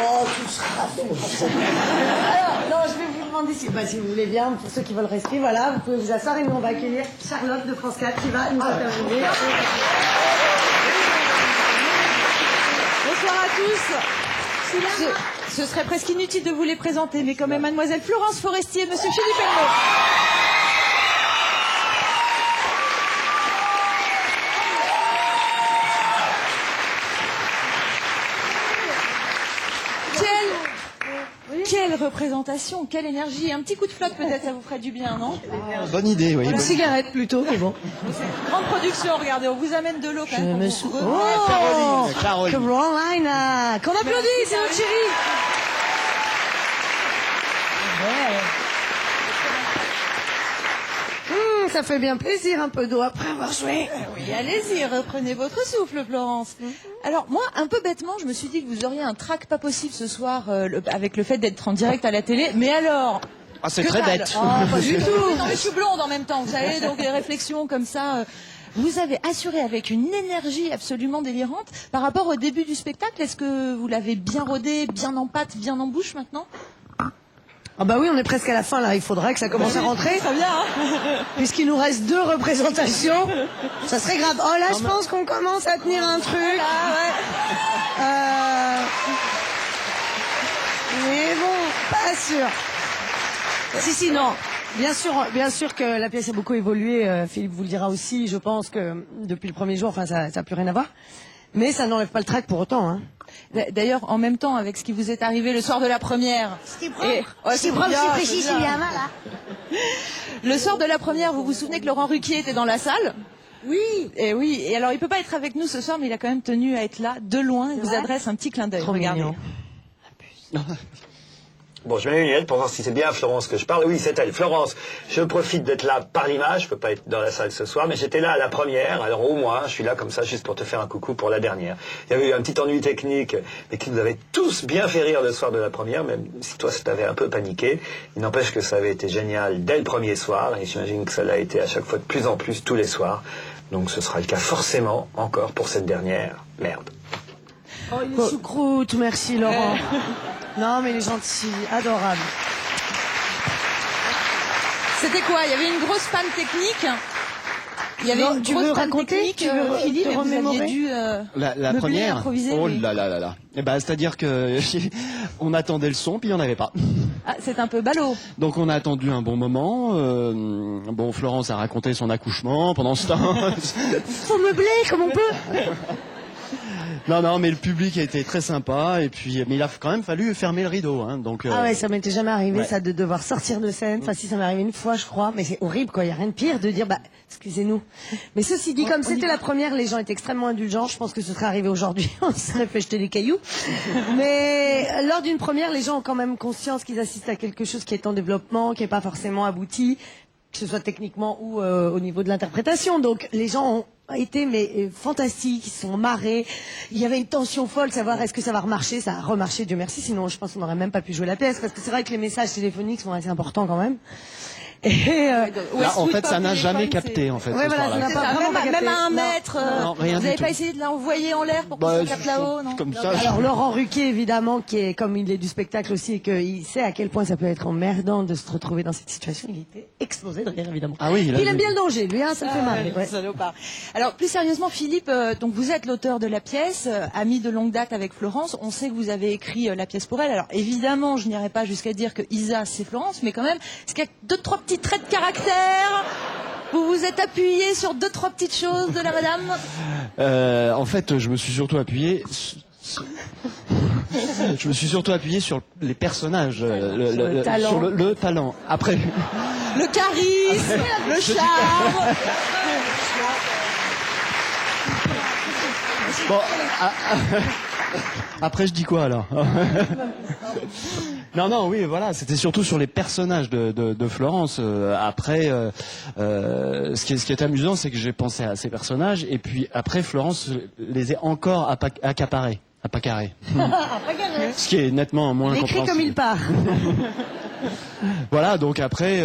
Oh, tu seras alors, non, je vais vous demander si vous voulez bien, pour ceux qui veulent rester, voilà, vous pouvez vous asseoir et nous on va accueillir Charlotte de France 4 qui va nous intervenir. Bonsoir à tous. Ce serait presque inutile de vous les présenter, mais quand même, mademoiselle Florence Forestier, monsieur Philippe Elmo. Quelle représentation, quelle énergie. Un petit coup de flotte peut-être, ça vous ferait du bien, non? Bonne idée, oui. Une cigarette plutôt, mais bon. Grande production, regardez, on vous amène de l'eau quand même. Oh, Caroline. Carolina, qu'on applaudit, c'est notre chérie. Ça fait bien plaisir un peu d'eau après avoir joué. Oui, allez-y, reprenez votre souffle, Florence. Alors, moi, un peu bêtement, je me suis dit que vous auriez un trac pas possible ce soir avec le fait d'être en direct à la télé. Mais alors... Ah, c'est très bête. Oh, pas du tout. Non, mais je suis blonde en même temps, vous savez, donc les réflexions comme ça... Vous avez assuré avec une énergie absolument délirante par rapport au début du spectacle. Est-ce que vous l'avez bien rodé, bien en pâte, bien en bouche maintenant? Ah bah oui, on est presque à la fin là, il faudrait que ça commence à rentrer. Très bien, hein. Puisqu'il nous reste 2 représentations, ça serait grave. Oh là, je pense qu'on commence à tenir un truc. Mais bon, pas sûr. Si, non. Bien sûr que la pièce a beaucoup évolué. Philippe vous le dira aussi. Je pense que depuis le premier jour, enfin, ça n'a plus rien à voir. Mais ça n'enlève pas le trac pour autant. Hein. D'ailleurs, en même temps, avec ce qui vous est arrivé le soir de la première... C'est précis, c'est bien mal, là. Le soir de la première, vous vous souvenez que Laurent Ruquier était dans la salle? Oui. Et oui, et alors il peut pas être avec nous ce soir, mais il a quand même tenu à être là, de loin. Il vous adresse un petit clin d'œil. Regardez. Bon, je mets mes lunettes pour voir si c'est bien à Florence que je parle. Oui, c'est elle. Florence, je profite d'être là par l'image. Je peux pas être dans la salle ce soir, mais j'étais là à la première. Alors au moins, je suis là comme ça juste pour te faire un coucou pour la dernière. Il y avait eu un petit ennui technique, mais qui nous avait tous bien fait rire le soir de la première, même si toi, ça t'avait un peu paniqué. Il n'empêche que ça avait été génial dès le premier soir, et j'imagine que ça l'a été à chaque fois de plus en plus tous les soirs. Donc ce sera le cas forcément encore pour cette dernière. Merde. Oh, il est choucroute, merci Laurent. Non, mais il est gentil, adorable. C'était quoi? Il y avait une grosse panne technique. Il y avait une tu grosse veux panne raconter technique, Philippe, et vous aviez dû La première. Improviser, Oh oui. là là là là. Eh ben, c'est-à-dire que on attendait le son, puis il n'y en avait pas. Ah, c'est un peu ballot. Donc on a attendu un bon moment. Bon, Florence a raconté son accouchement pendant ce temps. Faut meubler comme on peut. Non, mais le public a été très sympa, et puis, mais il a quand même fallu fermer le rideau, hein, donc. Ah ouais, ça m'était jamais arrivé, ouais. ça, de devoir sortir de scène. Enfin, si, ça m'est arrivé une fois, je crois, mais c'est horrible, quoi. Il y a rien de pire de dire, excusez-nous. Mais ceci dit, comme c'était la première, les gens étaient extrêmement indulgents. Je pense que ce serait arrivé aujourd'hui, on se serait fait jeter des cailloux. Mais lors d'une première, les gens ont quand même conscience qu'ils assistent à quelque chose qui est en développement, qui n'est pas forcément abouti, que ce soit techniquement ou au niveau de l'interprétation. Donc, les gens ont été fantastiques, ils se sont marrés. Il y avait une tension folle, savoir est-ce que ça va remarcher. Ça a remarché, Dieu merci. Sinon, je pense qu'on n'aurait même pas pu jouer la pièce, parce que c'est vrai que les messages téléphoniques sont assez importants quand même. Et là, en fait, ça n'a jamais capté, en fait. Ouais, voilà, ça n'a pas vraiment capté. Même à 1 mètre. Non, rien vous du n'avez tout. pas essayé de l'envoyer en l'air pour que ça capte là-haut, non? Comme ça. Alors Laurent Ruquier, évidemment, qui est comme il est du spectacle aussi et qu'il sait à quel point ça peut être emmerdant de se retrouver dans cette situation, il était explosé de rire, évidemment. Ah oui, il aime bien le danger, lui, hein, ça me fait mal. Ouais. Salopard. Alors plus sérieusement, Philippe, donc vous êtes l'auteur de la pièce, ami de longue date avec Florence. On sait que vous avez écrit la pièce pour elle. Alors évidemment, je n'irai pas jusqu'à dire que Isa c'est Florence, mais quand même, est-ce qu'il y a 2-3 petits traits de caractère? Vous vous êtes appuyé sur 2-3 petites choses de la madame? En fait, je me suis surtout appuyé. Je me suis surtout appuyé sur les personnages, sur le talent. Après, le charisme, le charme. Bon, après je dis quoi alors? Non, oui, voilà, c'était surtout sur les personnages de Florence. Après, ce qui est amusant, c'est que j'ai pensé à ces personnages, et puis après, Florence les est encore accaparés. Ce qui est nettement moins Écrit compréhensible. comme il part. Voilà, donc après,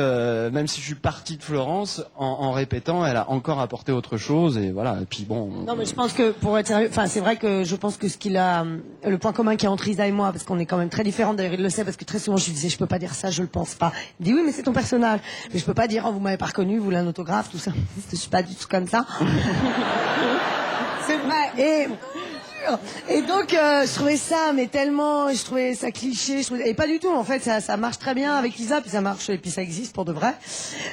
même si je suis parti de Florence, en répétant, elle a encore apporté autre chose, et voilà. Et puis bon. Non, mais je pense que pour être sérieux, enfin, c'est vrai que je pense que ce qu'il a, le point commun qu'il y a entre Isa et moi, parce qu'on est quand même très différents. D'ailleurs, il le sait parce que très souvent je lui disais, je peux pas dire ça, je le pense pas. Il dit oui, mais c'est ton personnage. Mais je peux pas dire, oh, vous m'avez pas reconnu, vous voulez un autographe, tout ça. Je suis pas du tout comme ça. C'est vrai. Et donc, je trouvais ça, mais tellement, je trouvais ça cliché, et pas du tout, en fait, ça marche très bien avec Isa, puis ça marche, et puis ça existe pour de vrai.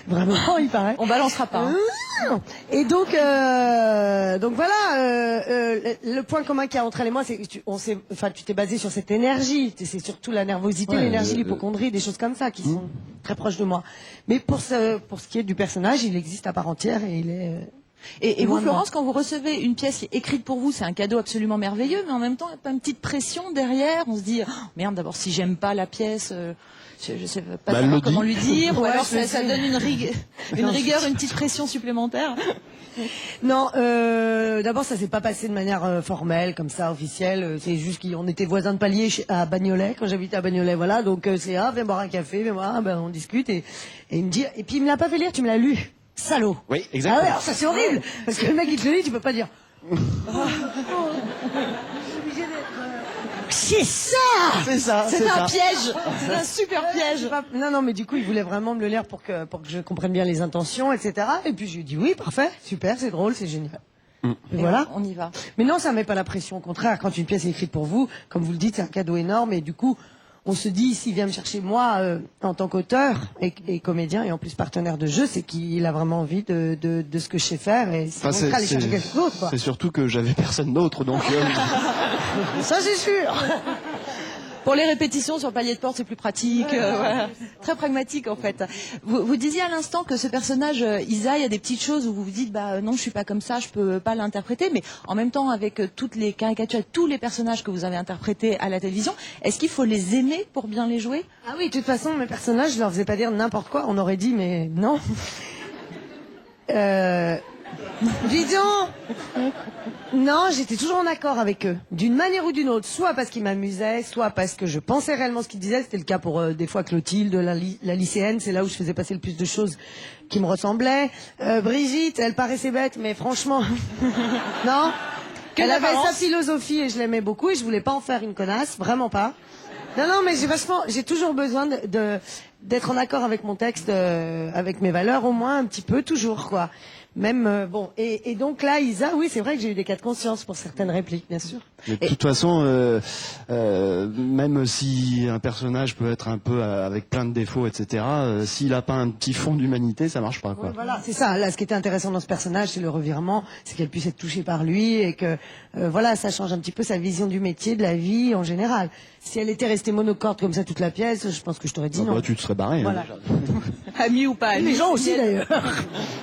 Vraiment, il paraît. On balancera pas. Hein. Et donc voilà, le point commun qu'il y a entre elle et moi, c'est que tu t'es basé sur cette énergie, c'est surtout la nervosité, l'énergie, l'hypocondrie, des choses comme ça qui sont très proches de moi. Mais pour ce qui est du personnage, il existe à part entière et il est... Et vous, Florence, quand vous recevez une pièce écrite pour vous, c'est un cadeau absolument merveilleux, mais en même temps, il y a pas une petite pression derrière. On se dit, oh, merde, d'abord, si j'aime pas la pièce, je sais pas savoir comment lui dire, ou alors ça donne une rigueur, une petite pression supplémentaire. Non, d'abord, ça s'est pas passé de manière formelle, comme ça, officielle. C'est juste qu'on était voisins de palier à Bagnolet, quand j'habitais à Bagnolet, voilà. Donc c'est, viens boire un café, viens voir, on discute, et il me dit, et puis il me l'a pas fait lire, tu me l'as lu. Salaud. Oui, exactement. Ah ouais, alors ça c'est horrible, parce que le mec il te le dit, tu peux pas dire. C'est ça. C'est ça. C'est un piège. C'est un super piège. Non, mais du coup il voulait vraiment me le lire pour que je comprenne bien les intentions, etc. Et puis je lui ai dit oui, parfait, super, c'est drôle, c'est génial. Et voilà. On y va. Mais non, ça met pas la pression. Au contraire, quand une pièce est écrite pour vous, comme vous le dites, c'est un cadeau énorme, et du coup. On se dit, s'il vient me chercher moi en tant qu'auteur et comédien et en plus partenaire de jeu, c'est qu'il a vraiment envie de ce que je sais faire et c'est aller chercher quelque chose. C'est surtout que j'avais personne d'autre, donc. Ça c'est sûr. Pour les répétitions sur le palier de porte, c'est plus pratique. Voilà. Très pragmatique en fait. Vous disiez à l'instant que ce personnage Isa, il y a des petites choses où vous vous dites non, je suis pas comme ça, je peux pas l'interpréter. Mais en même temps, avec toutes les caricatures, tous les personnages que vous avez interprétés à la télévision, est-ce qu'il faut les aimer pour bien les jouer? Ah oui, de toute façon, mes personnages, je leur faisais pas dire n'importe quoi. On aurait dit, mais non. Dis donc. Non, j'étais toujours en accord avec eux, d'une manière ou d'une autre, soit parce qu'ils m'amusaient, soit parce que je pensais réellement ce qu'ils disaient. C'était le cas pour des fois Clotilde, la lycéenne, c'est là où je faisais passer le plus de choses qui me ressemblaient. Brigitte, elle paraissait bête, mais franchement, non. Elle avait sa philosophie et je l'aimais beaucoup et je voulais pas en faire une connasse, vraiment pas. Non, mais j'ai toujours besoin d'être en accord avec mon texte, avec mes valeurs au moins un petit peu, toujours quoi. Même et donc là Isa, oui c'est vrai que j'ai eu des cas de conscience pour certaines répliques bien sûr. Mais de toute façon, même si un personnage peut être un peu avec plein de défauts, etc., s'il a pas un petit fond d'humanité, ça marche pas quoi. Oui, voilà, c'est ça. Là, ce qui était intéressant dans ce personnage, c'est le revirement, c'est qu'elle puisse être touchée par lui et que voilà, ça change un petit peu sa vision du métier, de la vie en général. Si elle était restée monocorde comme ça toute la pièce, je pense que je t'aurais dit non. Tu te serais barré. Voilà. Ami ou pas ami. Les gens aussi d'ailleurs.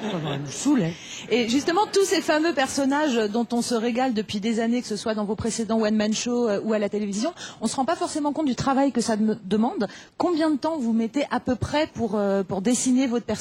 Elle me saoulait. Et justement, tous ces fameux personnages dont on se régale depuis des années, que ce soit dans vos précédents one-man shows ou à la télévision, on se rend pas forcément compte du travail que ça demande. Combien de temps vous mettez à peu près pour dessiner votre personnage?